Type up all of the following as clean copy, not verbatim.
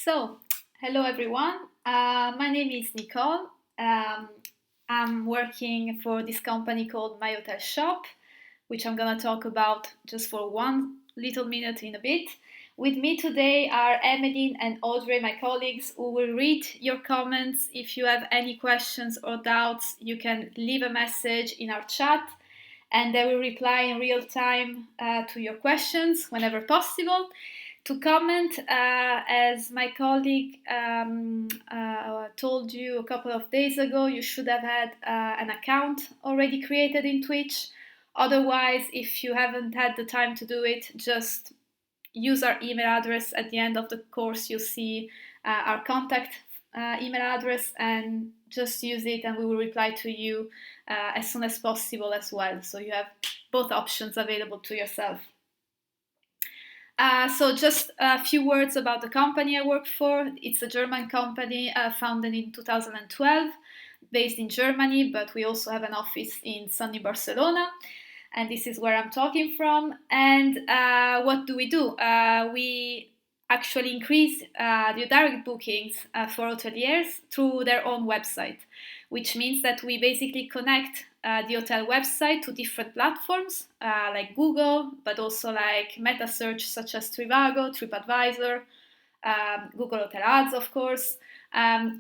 So, hello everyone. My name is Nicole. Um, I'm working for this company called myhotelshop, which I'm gonna talk about just for one little minute in a bit. With me today are Emmeline and Audrey, my colleagues, who will read your comments. If you have any questions or doubts, you can leave a message in our chat and they will reply in real time to your questions whenever possible. To comment, as my colleague told you a couple of days ago, you should have had an account already created in Twitch. Otherwise, if you haven't had the time to do it, just use our email address. At the end of the course, you'll see our contact email address and just use it and we will reply to you as soon as possible as well. So you have both options available to yourself. So just a few words about the company I work for. It's a German company founded in 2012, based in Germany, but we also have an office in sunny Barcelona. And this is where I'm talking from. And what do? We actually increase the direct bookings for hoteliers through their own website, which means that we basically connect the hotel website to different platforms like Google, but also like meta search such as Trivago, TripAdvisor, Google Hotel Ads, of course,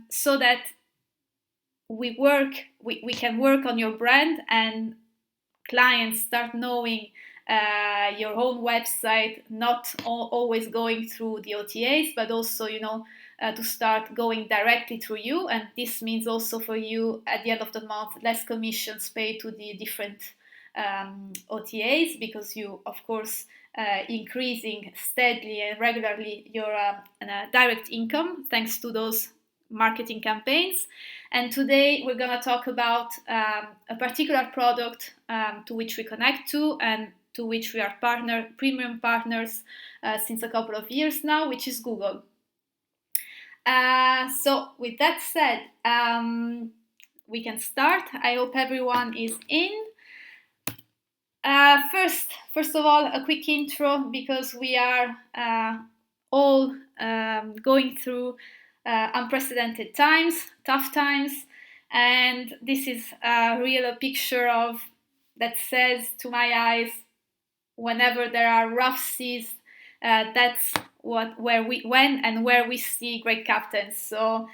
so that we can work on your brand and clients start knowing your own website, not always going through the OTAs, but also, to start going directly through you. And this means also for you, at the end of the month, less commissions paid to the different OTAs, because you, of course, increasing steadily and regularly your direct income thanks to those marketing campaigns. And today we're going to talk about a particular product to which we connect to and to which we are premium partners since a couple of years now, which is Google. So with that said, we can start. I hope everyone is in. First of all, a quick intro, because we are all going through unprecedented times, tough times, and this is a real picture of that says to my eyes, whenever there are rough seas, that's where we see great captains. So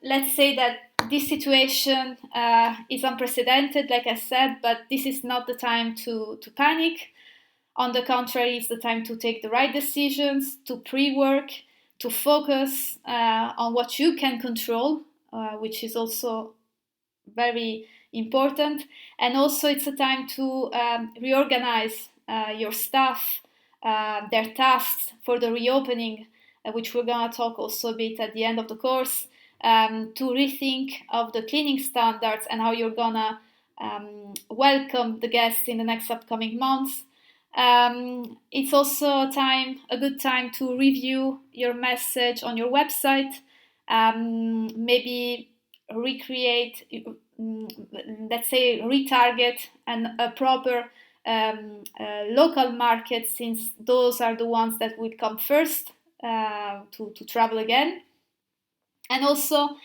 let's say that this situation is unprecedented, like I said, but this is not the time to panic. On the contrary, it's the time to take the right decisions, to pre-work, to focus on what you can control, which is also very important. And also it's a time to reorganize your staff, their tasks for the reopening, which we're going to talk also a bit at the end of the course, to rethink of the cleaning standards and how you're going to welcome the guests in the next upcoming months. It's also a good time to review your message on your website, maybe recreate, let's say retarget a proper local market, since those are the ones that will come first to travel again. And also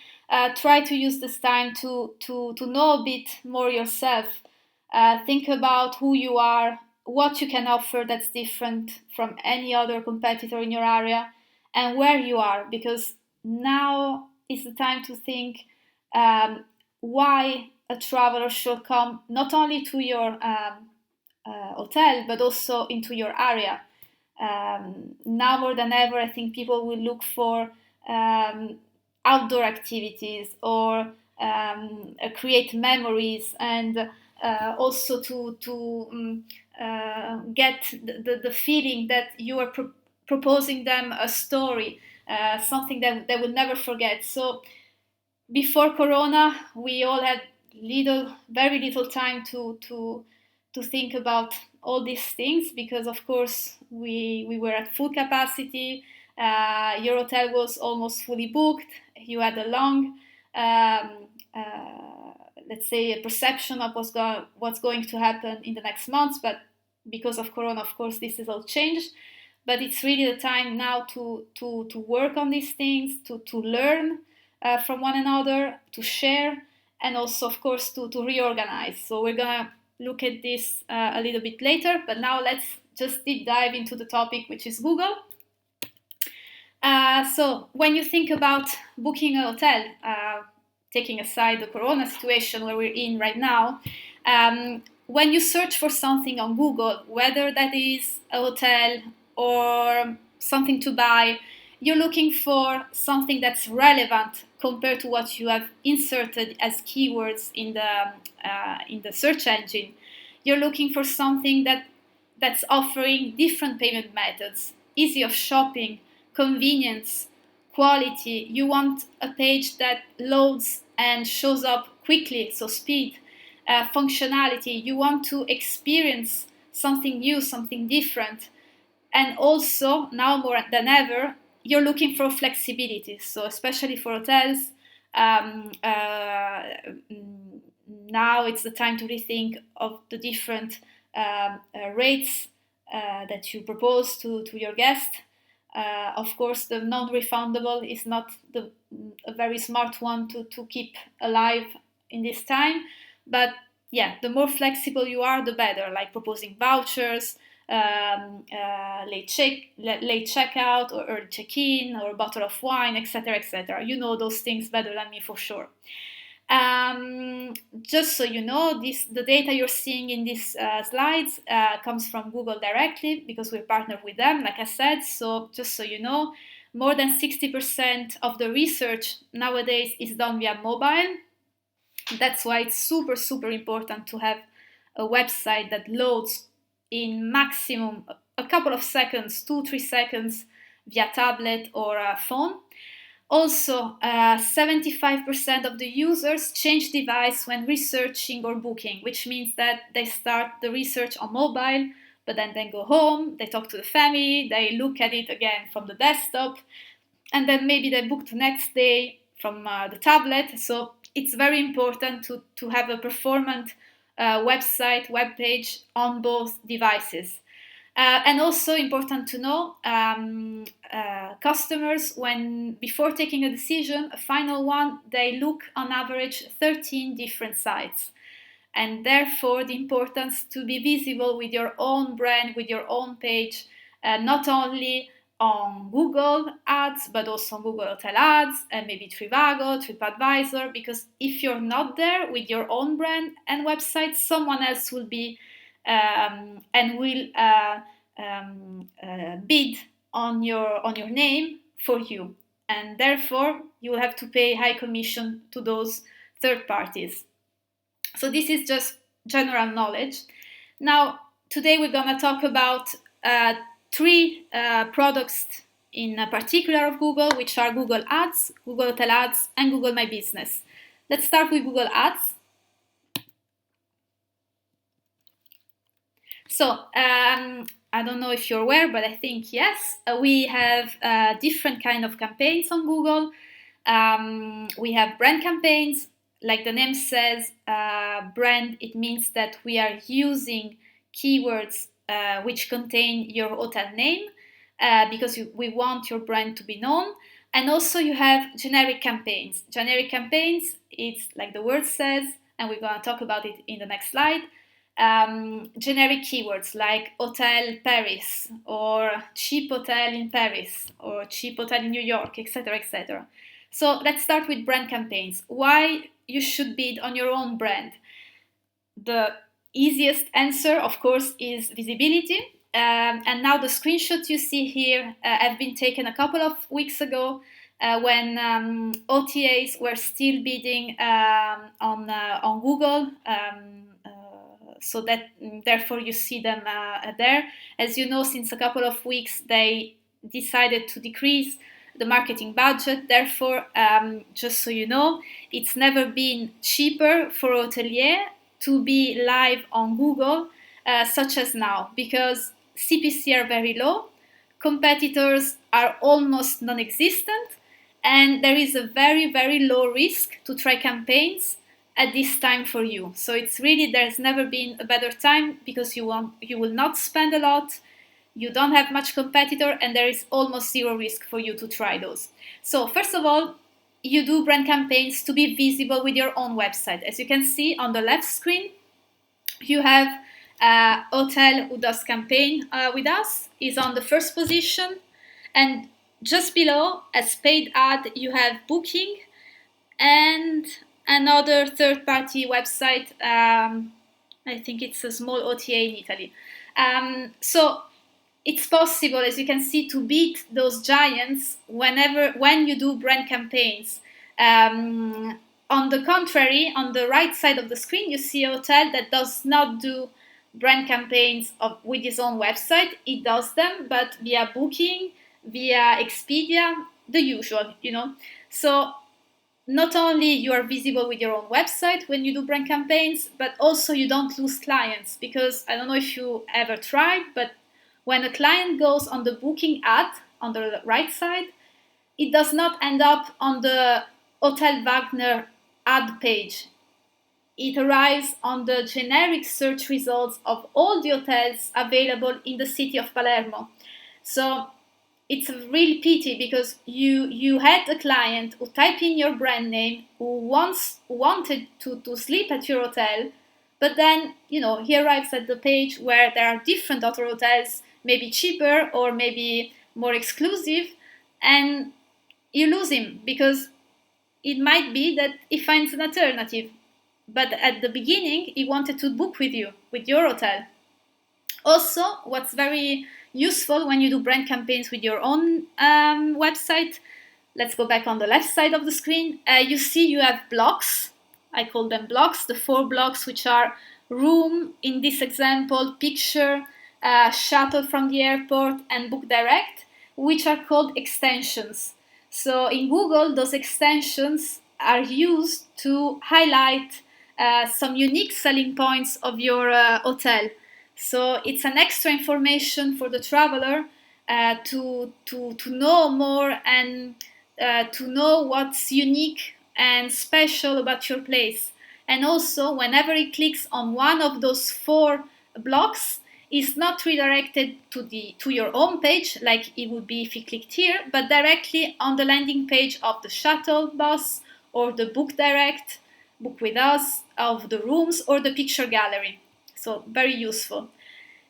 try to use this time to know a bit more yourself. Think about who you are, what you can offer that's different from any other competitor in your area, and where you are, because now is the time to think why a traveler should come not only to your hotel but also into your area. Now more than ever, I think people will look for outdoor activities or create memories, and also to get the feeling that you are proposing them a story, something that they will never forget. So before Corona, we all had very little time to think about all these things, because of course we were at full capacity. Your hotel was almost fully booked. You had a long, let's say, a perception of what's going to happen in the next months. But because of Corona, of course, this is all changed. but it's really the time now to work on these things, to learn from one another, to share, and also, of course, to reorganize. So we're gonna look at this a little bit later, but now let's just deep dive into the topic, which is Google. So when you think about booking a hotel, taking aside the corona situation where we're in right now, when you search for something on Google, whether that is a hotel or something to buy, you're looking for something that's relevant compared to what you have inserted as keywords in the search engine. You're looking for something that's offering different payment methods, easy of shopping, convenience, quality. You want a page that loads and shows up quickly, so speed, functionality. You want to experience something new, something different. And also, now more than ever, you're looking for flexibility. So especially for hotels, now it's the time to rethink of the different rates that you propose to your guest. Of course, the non-refundable is not a very smart one to keep alive in this time. But yeah, the more flexible you are, the better, like proposing vouchers, late checkout or early check-in or a bottle of wine, etc., etc. You know those things better than me for sure. Just so you know, the data you're seeing in these slides comes from Google directly because we're partnered with them, like I said. So just so you know, more than 60% of the research nowadays is done via mobile. That's why it's super, super important to have a website that loads in maximum a couple of seconds, 2-3 seconds via tablet or phone. Also, 75% of the users change device when researching or booking, which means that they start the research on mobile, but then they go home, they talk to the family, they look at it again from the desktop, and then maybe they book the next day from the tablet. So it's very important to have a performant website, web page on both devices. And also important to know, customers, before taking a decision, a final one, they look on average 13 different sites. And therefore the importance to be visible with your own brand, with your own page, not only on Google Ads, but also on Google Hotel Ads and maybe Trivago, TripAdvisor, because if you're not there with your own brand and website, someone else will be and will bid on your name for you, and therefore you will have to pay high commission to those third parties. So this is just general knowledge. Now today we're gonna talk about three products in particular of Google, which are Google Ads, Google Hotel Ads, and Google My Business. Let's start with Google Ads. So I don't know if you're aware, but I think yes, we have different kind of campaigns on Google. We have brand campaigns, like the name says, brand. It means that we are using keywords which contain your hotel name because we want your brand to be known. And also you have generic campaigns. Generic campaigns, it's like the word says, and we're going to talk about it in the next slide. Generic keywords like Hotel Paris or cheap hotel in Paris or cheap hotel in New York, etc., etc. So let's start with brand campaigns. Why you should bid on your own brand? The easiest answer, of course, is visibility. And now the screenshots you see here have been taken a couple of weeks ago when OTAs were still bidding on Google. So that therefore you see them there. As you know, since a couple of weeks they decided to decrease the marketing budget. Therefore, just so you know, it's never been cheaper for hotelier to be live on Google such as now, because CPC are very low, competitors are almost non-existent, and there is a very, very low risk to try campaigns at this time for you. So it's really, there's never been a better time because you will not spend a lot, you don't have much competitor, and there is almost zero risk for you to try those. So first of all, you do brand campaigns to be visible with your own website. As you can see on the left screen, you have a hotel who does campaign with us, is on the first position, and just below, as paid ad, you have Booking and another third-party website. I think it's a small OTA in Italy. So it's possible, as you can see, to beat those giants when you do brand campaigns. On the contrary, on the right side of the screen, you see a hotel that does not do brand campaigns with its own website. It does them, but via Booking, via Expedia, the usual, So not only you are visible with your own website when you do brand campaigns, but also you don't lose clients, because I don't know if you ever tried, but when a client goes on the Booking ad on the right side, it does not end up on the Hotel Wagner ad page. It arrives on the generic search results of all the hotels available in the city of Palermo. So it's a real pity, because you had a client who typed in your brand name, who once wanted to sleep at your hotel, but then he arrives at the page where there are different other hotels, maybe cheaper or maybe more exclusive, and you lose him, because it might be that he finds an alternative, but at the beginning he wanted to book with you, with your hotel. Also, what's very useful when you do brand campaigns with your own website, let's go back on the left side of the screen, you see you have blocks. I call them blocks, the 4 blocks, which are room, in this example, picture, shuttle from the airport, and book direct, which are called extensions. So in Google, those extensions are used to highlight some unique selling points of your hotel. So it's an extra information for the traveler to know more, and to know what's unique and special about your place. And also, whenever he clicks on one of those 4 blocks, it's not redirected to your home page like it would be if you clicked here, but directly on the landing page of the shuttle bus, or the book direct, book with us, of the rooms, or the picture gallery. So very useful.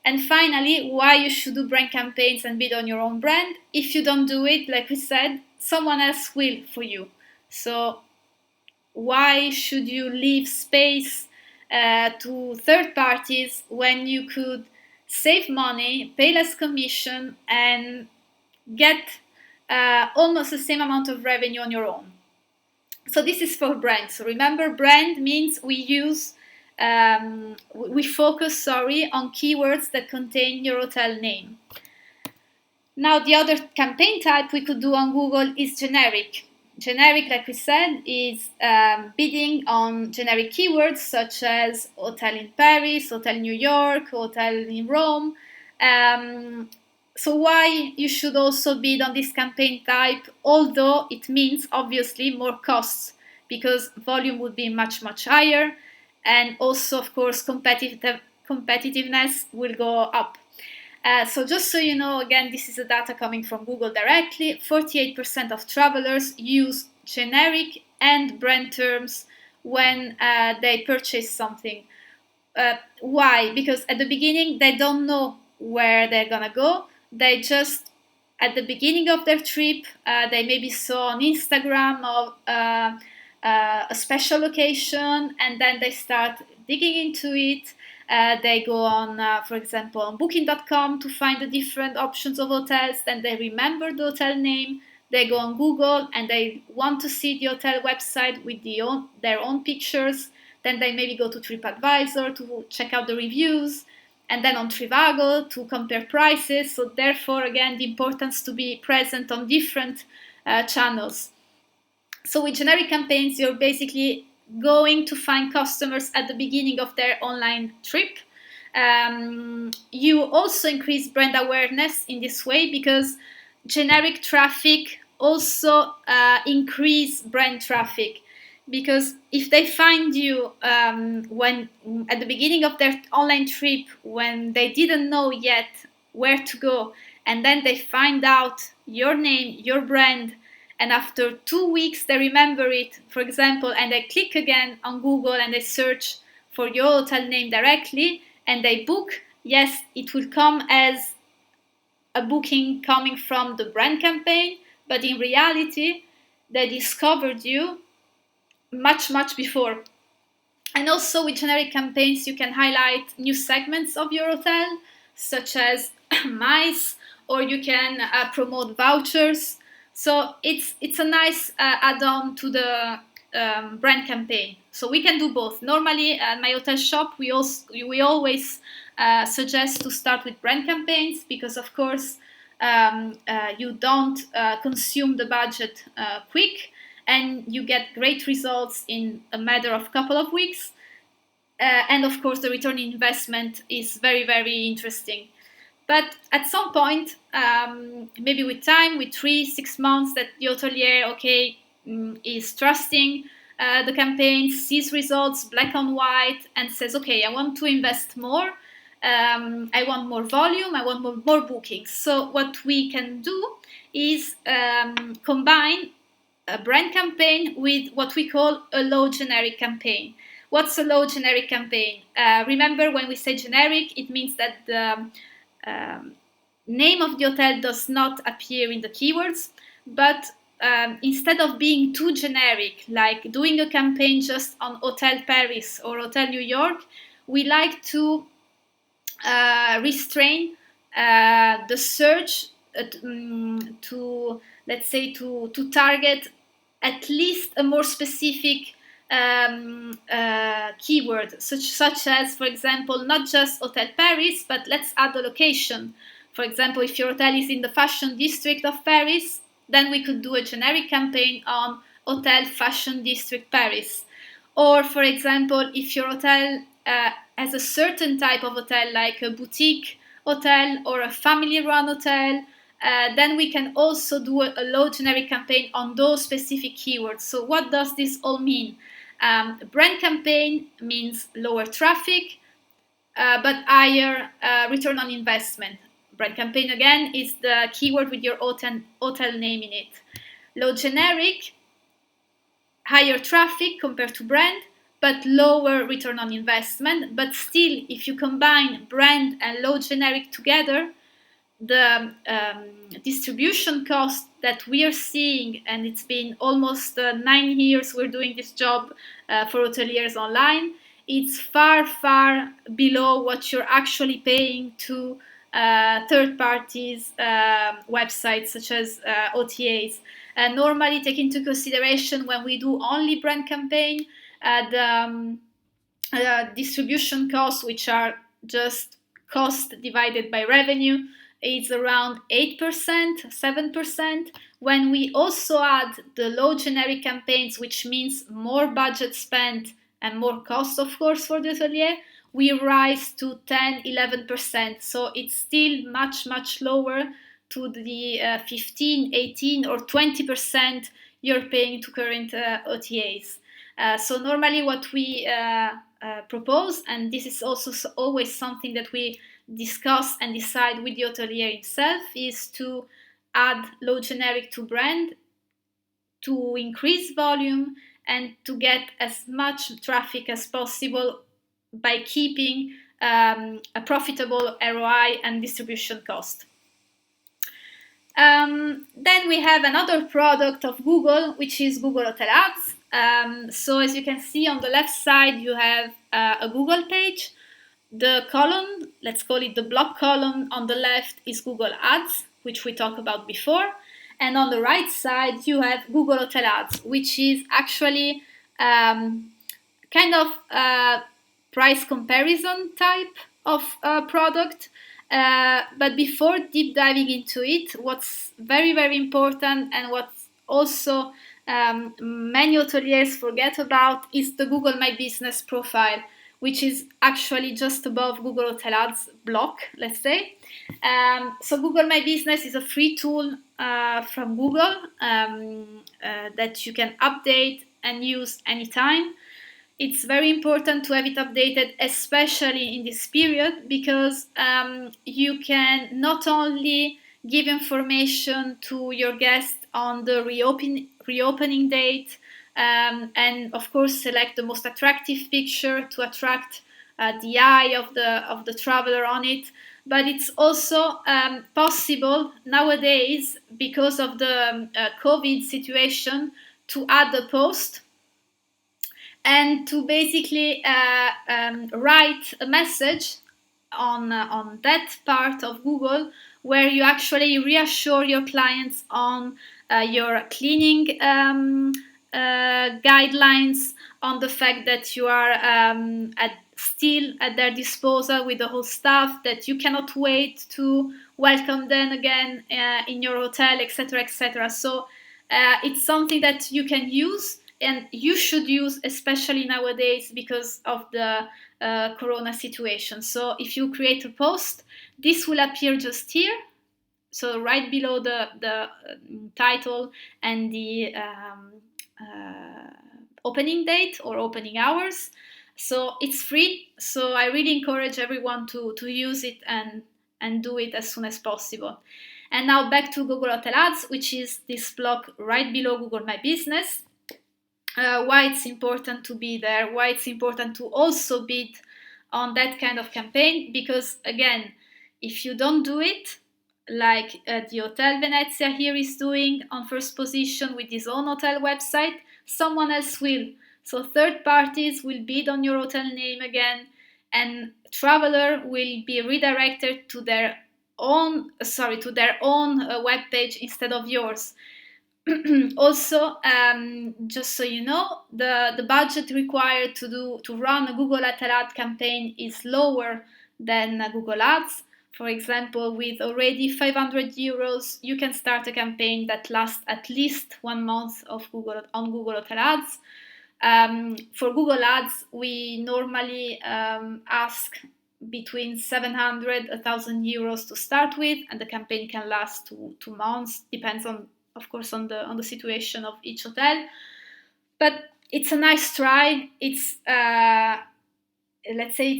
And finally, why you should do brand campaigns and bid on your own brand. If you don't do it, like we said, someone else will for you. So why should you leave space to third parties when you could save money, pay less commission, and get almost the same amount of revenue on your own? So this is for brand. So remember, brand means we focus on keywords that contain your hotel name. Now, the other campaign type we could do on Google is generic. Generic, like we said, is bidding on generic keywords such as hotel in Paris, hotel in New York, hotel in Rome. So why you should also bid on this campaign type, although it means obviously more costs, because volume would be much, much higher, and also, of course, competitiveness will go up. So just so you know, again, this is the data coming from Google directly. 48% of travelers use generic and brand terms when they purchase something. Why? Because at the beginning, they don't know where they're gonna go. They just, at the beginning of their trip, they maybe saw on Instagram of a special location, and then they start digging into it. They go on, for example, on booking.com to find the different options of hotels. Then they remember the hotel name. They go on Google and they want to see the hotel website with their own pictures. Then they maybe go to TripAdvisor to check out the reviews, and then on Trivago to compare prices. So therefore, again, the importance to be present on different channels. So with generic campaigns, you're basically going to find customers at the beginning of their online trip. You also increase brand awareness in this way, because generic traffic also increase brand traffic. Because if they find you when at the beginning of their online trip, when they didn't know yet where to go, and then they find out your name, your brand, and after 2 weeks they remember it, for example, and they click again on Google and they search for your hotel name directly and they book, yes, it will come as a booking coming from the brand campaign, but in reality, they discovered you much before. And also with generic campaigns, you can highlight new segments of your hotel, such as mice, or you can promote vouchers. So it's a nice add-on to the brand campaign. So we can do both. Normally at my hotel shop, we always suggest to start with brand campaigns because, of course, you don't consume the budget quick, and you get great results in a matter of couple of weeks. And of course, the return on investment is very interesting. But at some point, maybe with time, with 3-6 months, that the hotelier, is trusting the campaign, sees results black and white, and says, okay, I want to invest more. I want more volume. I want more bookings. So what we can do is combine a brand campaign with what we call a low generic campaign. What's a low generic campaign? Remember, when we say generic, it means that the name of the hotel does not appear in the keywords, but instead of being too generic, like doing a campaign just on Hotel Paris or Hotel New York, we like to restrain the search to, let's say, to target at least a more specific keyword, such as, for example, not just Hotel Paris, but let's add a location. For example, if your hotel is in the fashion district of Paris, then we could do a generic campaign on Hotel Fashion District Paris. Or, for example, if your hotel has a certain type of hotel, like a boutique hotel or a family-run hotel, then we can also do a low generic campaign on those specific keywords. So what does this all mean? Brand campaign means lower traffic, but higher return on investment. Brand campaign, again, is the keyword with your hotel name in it. Low generic, higher traffic compared to brand, but lower return on investment. But still, if you combine brand and low generic together, the distribution cost that we are seeing, and it's been almost 9 years we're doing this job for hoteliers online, it's far below what you're actually paying to third parties websites such as OTAs. Normally take into consideration, when we do only brand campaign, the distribution costs, which are just cost divided by revenue, is around 8%, 7%. When we also add the low generic campaigns, which means more budget spent and more cost, of course, for the hotelier, we rise to 10, 11%. So it's still much lower to the 15, 18 or 20% you're paying to current OTAs. So normally what we propose, and this is also always something that we discuss and decide with the hotelier himself, is to add low generic to brand to increase volume and to get as much traffic as possible by keeping a profitable ROI and distribution cost. Then we have another product of Google, which is Google Hotel Ads. So as you can see on the left side, you have a Google page. The column, let's call it the block column on the left, is Google Ads, which we talked about before. And on the right side, you have Google Hotel Ads, which is actually kind of a price comparison type of product. But before deep diving into it, what's very important, and what also many hoteliers forget about, is the Google My Business profile, which is actually just above Google Hotel Ads block, let's say. So Google My Business is a free tool from Google that you can update and use anytime. it's very important to have it updated, especially in this period, because you can not only give information to your guests on the reopening date, and of course select the most attractive picture to attract the eye of the traveler on it. But it's also possible nowadays, because of the COVID situation, to add a post and to basically write a message on that part of Google, where you actually reassure your clients on your cleaning guidelines, on the fact that you are still at their disposal with the whole staff, that you cannot wait to welcome them again in your hotel, etc., etc. So it's something that you can use and you should use, especially nowadays because of the corona situation. So if you create a post, this will appear just here, so right below the title and the opening date or opening hours. So it's free, so I really encourage everyone to use it and do it as soon as possible. And now back to Google Hotel Ads, which is this block right below Google My Business. Why it's important to be there, why it's important to also bid on that kind of campaign, because again, if you don't do it, like the Hotel Venezia here is doing on first position with his own hotel website, someone else will. So third parties will bid on your hotel name again, and traveler will be redirected to their own web page instead of yours. Also, just so you know, the budget required to run a Google Hotel ad campaign is lower than Google Ads. For example, with already 500 euros, you can start a campaign that lasts at least 1 month on Google Hotel Ads. For Google Ads, we normally ask between 700 and 1,000 euros to start with, and the campaign can last 2 months, depends on, of course, on the situation of each hotel. But it's a nice try. It's let's say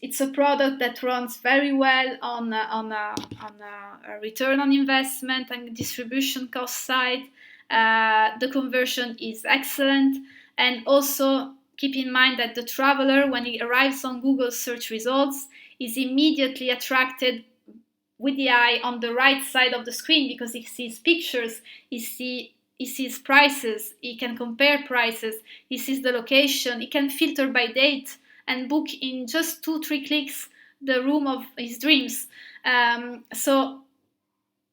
it's a product that runs very well on a return on investment and distribution cost side. The conversion is excellent, and also keep in mind that the traveler, when he arrives on Google search results, is immediately attracted with the eye on the right side of the screen, because he sees pictures, he sees prices, he can compare prices, he sees the location, he can filter by date and book in just 2-3 clicks the room of his dreams. So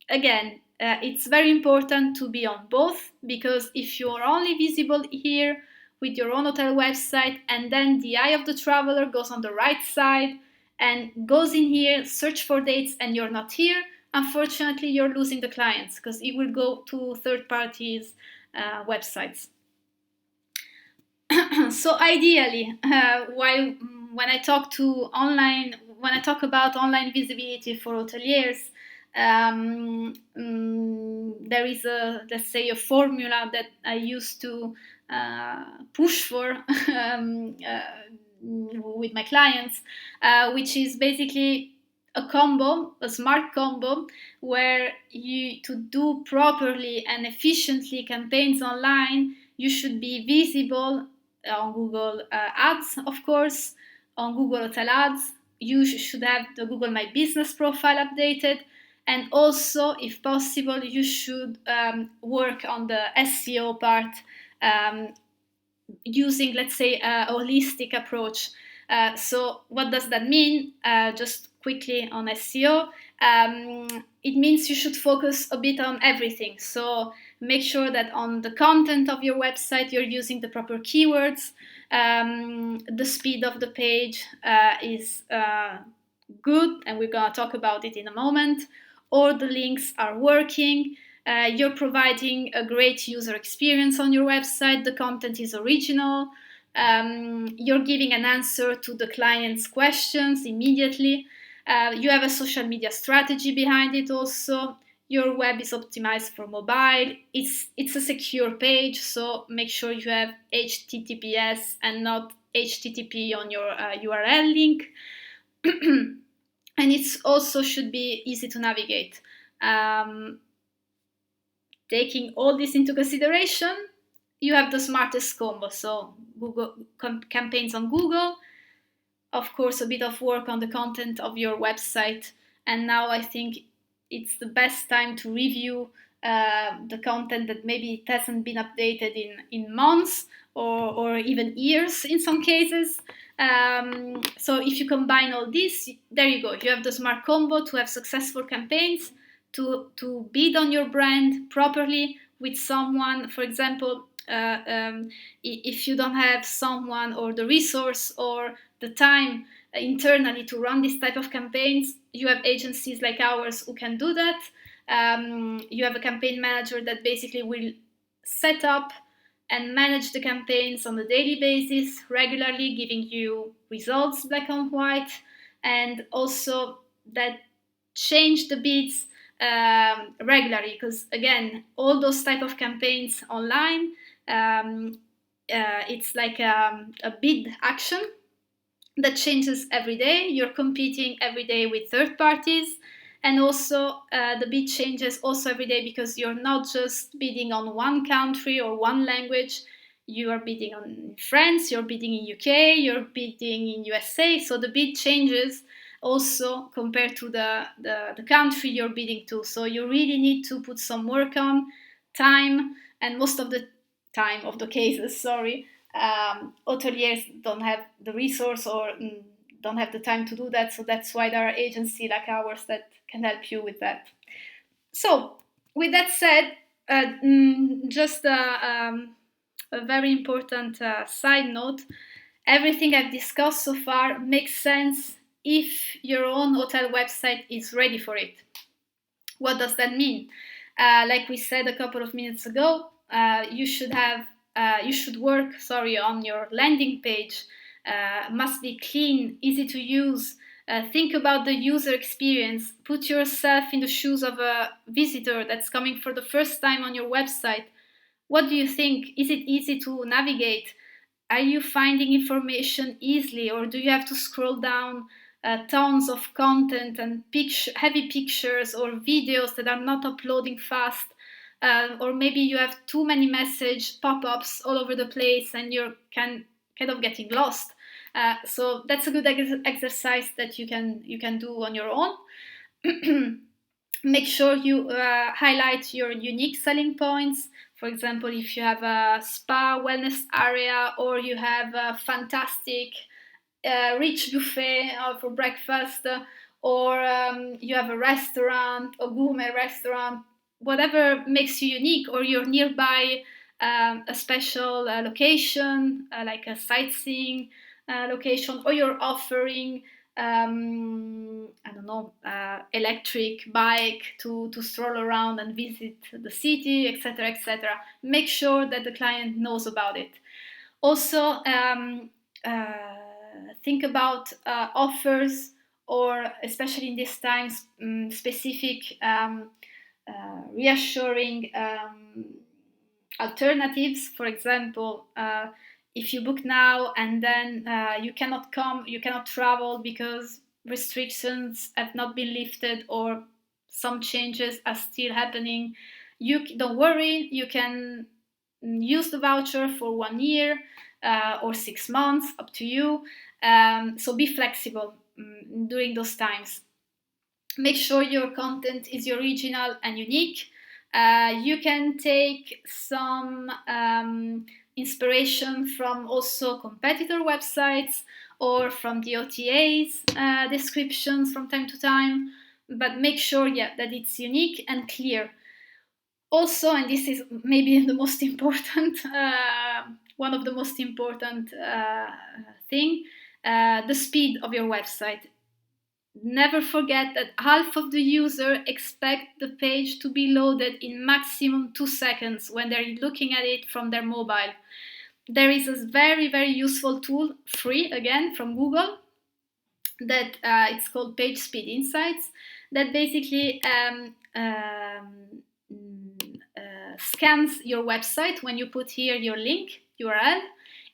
again, it's very important to be on both, because if you're only visible here with your own hotel website, and then the eye of the traveler goes on the right side and goes in here, search for dates, and you're not here, unfortunately you're losing the clients, because it will go to third parties' websites. So ideally, when I talk about online visibility for hoteliers, there is let's say a formula that I used to push for with my clients, which is basically a smart combo, where to do properly and efficiently campaigns online, you should be visible on Google Ads, of course, on Google Hotel Ads. You should have the Google My Business profile updated, and also, if possible, you should work on the SEO part, using, let's say, a holistic approach. So what does that mean? Just quickly on SEO, it means you should focus a bit on everything. So make sure that on the content of your website you're using the proper keywords, the speed of the page is good, and we're going to talk about it in a moment. All the links are working. You're providing a great user experience on your website. The content is original. You're giving an answer to the client's questions immediately. You have a social media strategy behind it also. your web is optimized for mobile. It's a secure page, so make sure you have HTTPS and not HTTP on your URL link. And it's also should be easy to navigate. Taking all this into consideration, you have the smartest combo. So Google campaigns on Google, of course, a bit of work on the content of your website. And now I think it's the best time to review the content that maybe it hasn't been updated in months or even years in some cases. So if you combine all this, there you go. You have the smart combo to have successful campaigns, to bid on your brand properly with someone. For example, if you don't have someone or the resource or the time internally to run this type of campaigns, you have agencies like ours who can do that. You have a campaign manager that basically will set up and manage the campaigns on a daily basis, regularly giving you results black and white, and also that change the bids regularly, because again, all those type of campaigns online, it's like a bid action that changes every day. You're competing every day with third parties, and also the bid changes also every day, because you're not just bidding on one country or one language. You are bidding on France, you're bidding in UK, you're bidding in USA, so the bid changes also compared to the country you're bidding to. So you really need to put some work on time, and most of the time of the cases, hoteliers don't have the resource or don't have the time to do that. So that's why there are agencies like ours that can help you with that. So with that said, just a very important side note, everything I've discussed so far makes sense if your own hotel website is ready for it. What does that mean? Like we said a couple of minutes ago, you should work on your landing page. Must be clean, easy to use. Think about the user experience. Put yourself in the shoes of a visitor that's coming for the first time on your website. What do you think? Is it easy to navigate? Are you finding information easily, or do you have to scroll down tons of content and heavy pictures or videos that are not uploading fast? Or maybe you have too many message pop-ups all over the place and you're kind of getting lost. So that's a good exercise that you can do on your own. Make sure you highlight your unique selling points. For example, if you have a spa wellness area, or you have a fantastic rich buffet for breakfast, or you have a restaurant, a gourmet restaurant, whatever makes you unique, or you're nearby a special location, like a sightseeing location, or you're offering I don't know, electric bike to stroll around and visit the city, etc., etc. Make sure that the client knows about it. Also, think about offers, or especially in these times, specific reassuring alternatives. For example, if you book now and then you cannot travel because restrictions have not been lifted or some changes are still happening, you don't worry, you can use the voucher for 1 year or 6 months, up to you. So be flexible during those times. Make sure your content is original and unique. You can take some inspiration from also competitor websites or from the OTA's descriptions from time to time, but make sure that it's unique and clear. Also, and this is maybe the most important, one of the most important thing, the speed of your website. Never forget that half of the user expect the page to be loaded in maximum 2 seconds when they're looking at it from their mobile. There is a very, very useful tool, free again, from Google, that it's called Page Speed Insights, that basically scans your website when you put here your link URL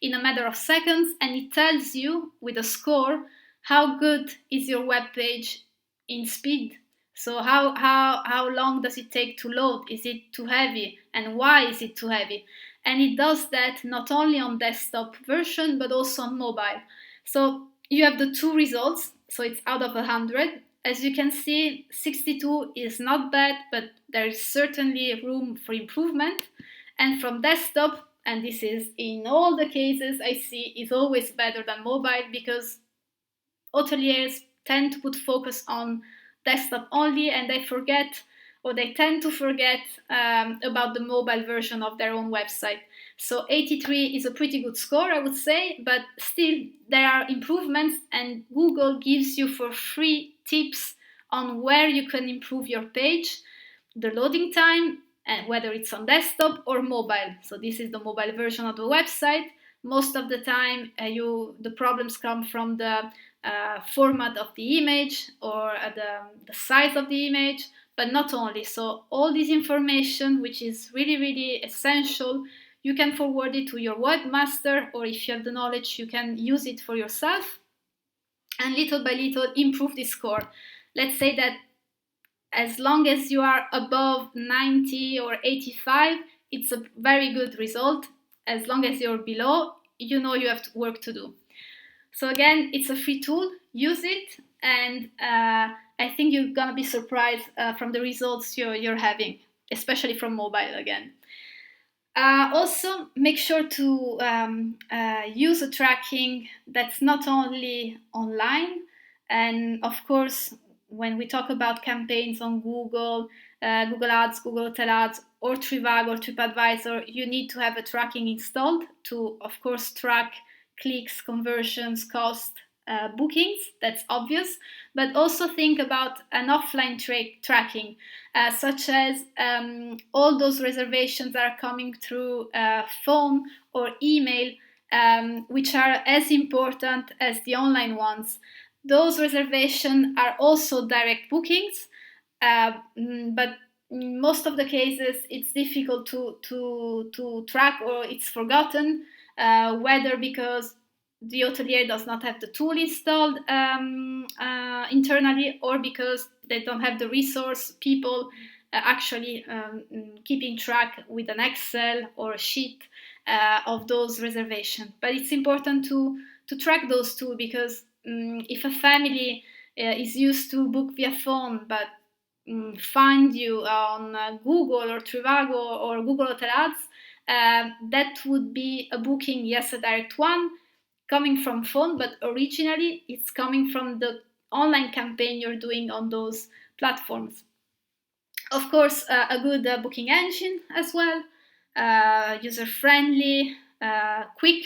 in a matter of seconds, and it tells you with a score how good is your web page in speed. So how long does it take to load? Is it too heavy? And why is it too heavy? And it does that not only on desktop version but also on mobile. So you have the two results. So it's out of 100. As you can see, 62 is not bad, but there is certainly room for improvement. And from desktop, and this is in all the cases I see, is always better than mobile, because hoteliers tend to put focus on desktop only, and they forget, or they tend to forget, about the mobile version of their own website. So 83 is a pretty good score, I would say, but still there are improvements, and Google gives you for free tips on where you can improve your page, the loading time, and whether it's on desktop or mobile. So this is the mobile version of the website. Most of the time, the problems come from the format of the image, or the size of the image, but not only. So all this information, which is really, really essential, you can forward it to your webmaster, or if you have the knowledge, you can use it for yourself, and little by little improve the score. Let's say that as long as you are above 90 or 85, it's a very good result. As long as you're below, you know you have work to do. So again, it's a free tool, use it, and I think you're gonna be surprised from the results you're having, especially from mobile again. Also, make sure to use a tracking that's not only online, and of course, when we talk about campaigns on Google, Google Ads, Google Hotel Ads, or Trivago or TripAdvisor, you need to have a tracking installed to, of course, track clicks, conversions, cost, bookings. That's obvious. But also think about an offline tracking, such as all those reservations that are coming through phone or email, which are as important as the online ones. Those reservations are also direct bookings, but in most of the cases it's difficult to track, or it's forgotten, whether because the hotelier does not have the tool installed internally, or because they don't have the resource people actually keeping track with an Excel or a sheet of those reservations. But it's important to track those two, because if a family is used to book via phone, but find you on Google or Trivago or Google Hotel Ads, that would be a booking, yes, a direct one, coming from phone, but originally it's coming from the online campaign you're doing on those platforms. Of course, a good booking engine as well, user friendly, quick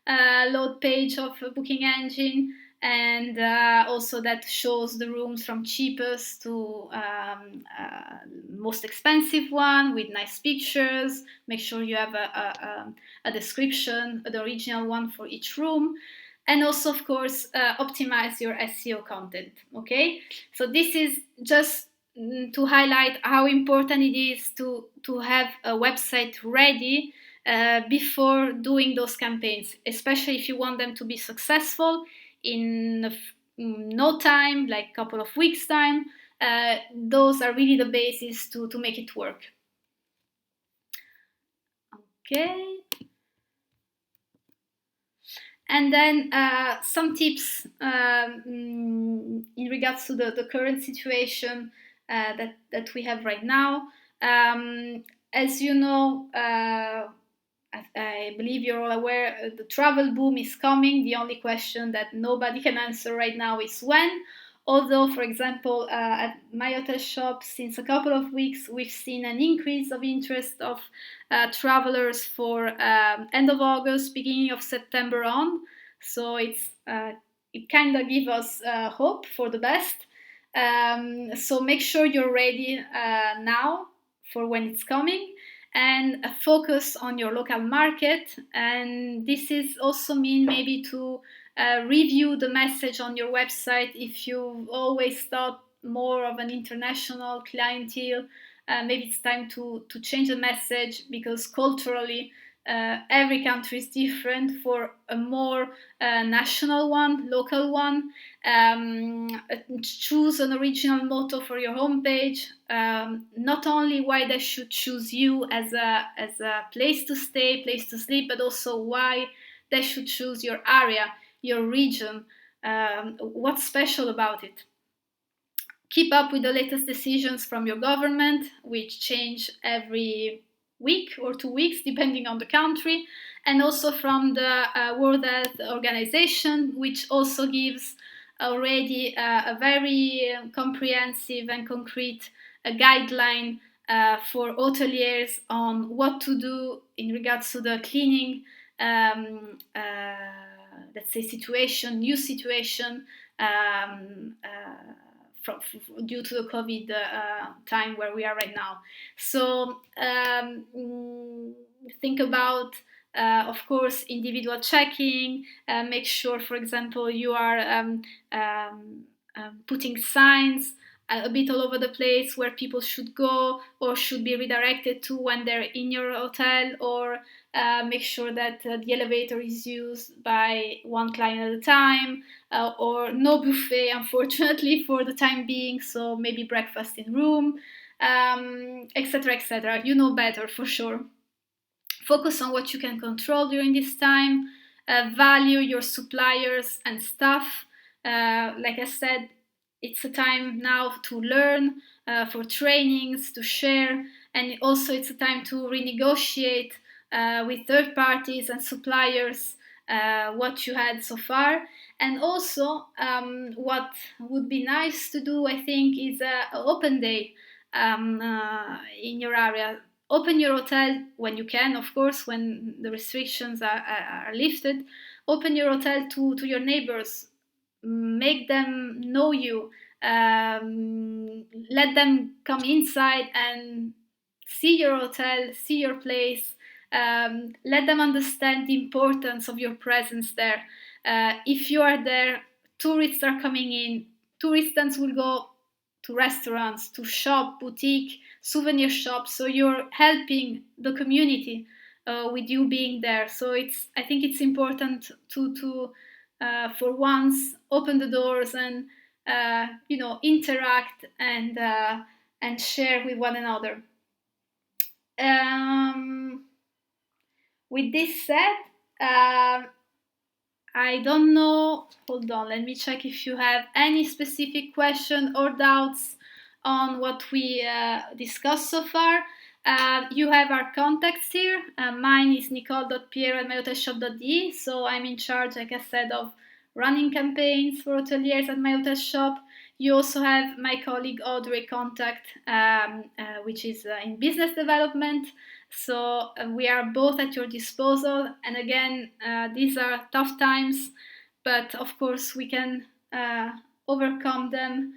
load page of a booking engine, and also that shows the rooms from cheapest to most expensive one, with nice pictures. Make sure you have a description, the original one for each room. And also, of course, optimize your SEO content. Okay, so this is just to highlight how important it is to have a website ready before doing those campaigns, especially if you want them to be successful in no time, like a couple of weeks time. Those are really the basis to make it work. Okay. And then some tips in regards to the current situation that we have right now. As you know, I believe you're all aware, the travel boom is coming. The only question that nobody can answer right now is when. Although, for example, at my hotel shop, since a couple of weeks, we've seen an increase of interest of travelers for end of August, beginning of September on. So it kind of gives us hope for the best. So make sure you're ready now for when it's coming, and focus on your local market. And this is also mean maybe to review the message on your website if you always thought more of an international clientele, maybe it's time to change the message, because culturally every country is different, for a more national one, local one. Choose an original motto for your homepage. Not only why they should choose you as a place to stay, place to sleep, but also why they should choose your area, your region. What's special about it? Keep up with the latest decisions from your government, which change every week or 2 weeks, depending on the country, and also from the World Health Organization, which also gives already a very comprehensive and concrete guideline for hoteliers on what to do in regards to the cleaning, let's say, new situation. Due to the COVID time where we are right now. So think about, of course, individual checking. Make sure, for example, you are putting signs a bit all over the place where people should go or should be redirected to when they're in your hotel, or make sure that the elevator is used by one client at a time, or no buffet, unfortunately, for the time being, so maybe breakfast in room, etc., etc. You know better, for sure. Focus on what you can control during this time. Value your suppliers and staff. Like I said, it's a time now to learn, for trainings, to share, and also it's a time to renegotiate with third parties and suppliers what you had so far. And also, what would be nice to do, I think, is an open day in your area. Open your hotel when you can, of course, when the restrictions are lifted. Open your hotel to your neighbors. Make them know you. Let them come inside and see your hotel, see your place. Let them understand the importance of your presence there. If you are there, tourists are coming in. Tourists will go to restaurants, to shop, boutique, souvenir shops. So you're helping the community with you being there. So I think it's important to for once open the doors and interact and share with one another. Um, with this said, I don't know. Hold on, let me check if you have any specific question or doubts on what we discussed so far. You have our contacts here. Mine is nicole.piero@myhotelshop.de. So I'm in charge, like I said, of running campaigns for hoteliers at My Hotel Shop. You also have my colleague Audrey contact, which is in business development. So we are both at your disposal. And again, these are tough times, but of course we can overcome them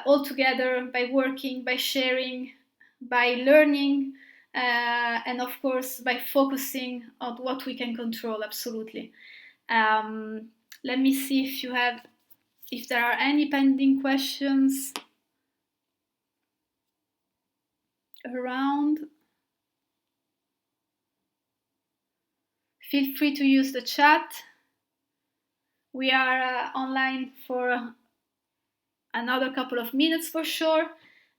all together by working, by sharing, by learning, and of course by focusing on what we can control. Absolutely. Let me see if there are any pending questions around. Feel free to use the chat. We are online for another couple of minutes for sure.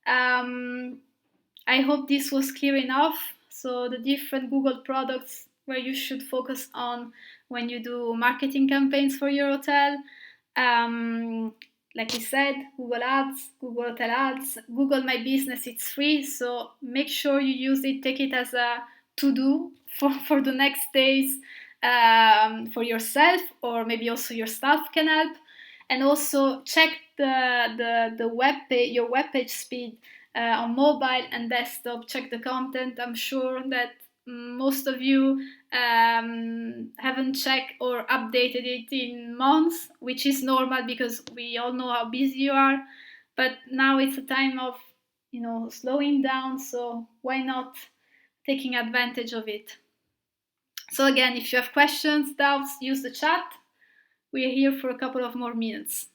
I hope this was clear enough. So the different Google products where you should focus on when you do marketing campaigns for your hotel. Like we said, Google Ads, Google Hotel Ads, Google My Business, it's free. So make sure you use it, take it as a to-do for the next days, for yourself, or maybe also your staff can help. And also check the web page, your web page speed on mobile and desktop. Check the content. I'm sure that most of you haven't checked or updated it in months, which is normal because we all know how busy you are. But now it's a time of slowing down. So why not taking advantage of it? So again, if you have questions, doubts, use the chat. We are here for a couple of more minutes.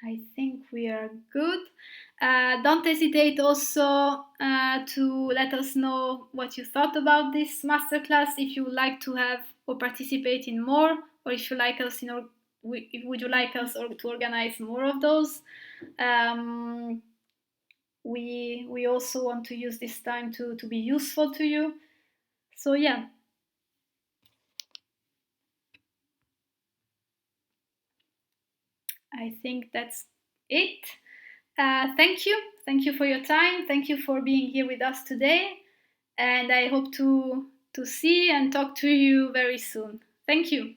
I think we are good. Don't hesitate also to let us know what you thought about this masterclass. If you would like to have or participate in more, or if you like us, would you like us or to organize more of those? Um, we also want to use this time to be useful to you. So yeah, I think that's it. Thank you for your time. Thank you for being here with us today, and I hope to see and talk to you very soon. Thank you.